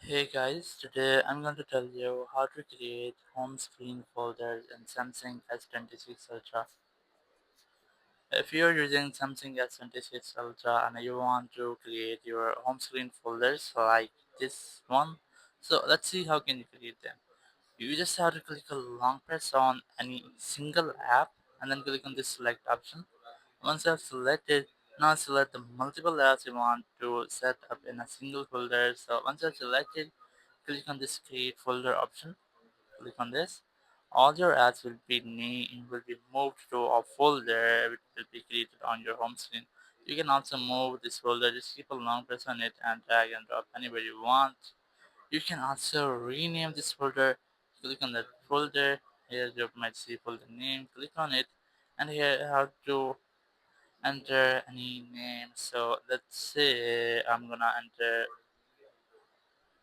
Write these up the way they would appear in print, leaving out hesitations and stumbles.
Hey guys, today I'm going to tell you how to create home screen folders in Samsung S26 Ultra. If you're using Samsung S26 Ultra and you want to create your home screen folders like this one, so let's see how can you create them. You just have to click a long press on any single app and then click on this select option. Once you have selected, now select the multiple apps you want to set up in a single folder. So once you have selected, click on this create folder option. Click on this. All your apps will be moved to a folder which will be created on your home screen. You can also move this folder, just keep a long press on it and drag and drop anywhere you want. You can also rename this folder. Click on that folder. Here you might see folder name. Click on it, and here you have to enter any name. So let's say I'm gonna enter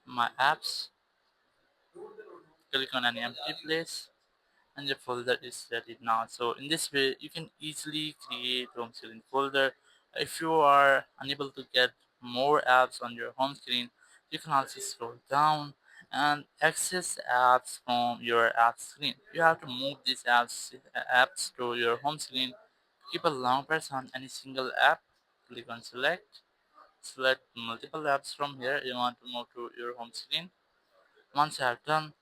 my apps. Click on any empty place and your folder is ready now. So in this way you can easily create home screen folder. If you are unable to get more apps on your home screen, you can also scroll down and access apps from your app screen. You have to move these apps to your home screen. Keep a long press on any single app. Click on select multiple apps from here you want to move to your home screen. Once you have done,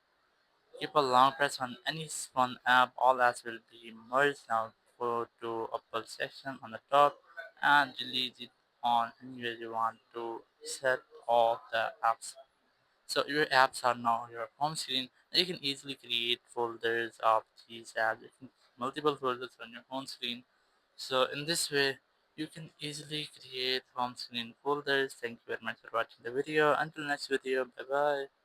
keep a long press on any one app. All apps will be merged. Now go to upper section on the top and delete it on anywhere you want to set all the apps. So your apps are now your home screen. You can easily create folders of these apps. You can multiple folders on your home screen. So in this way, you can easily create home screen folders. Thank you very much for watching the video. Until next video, bye bye.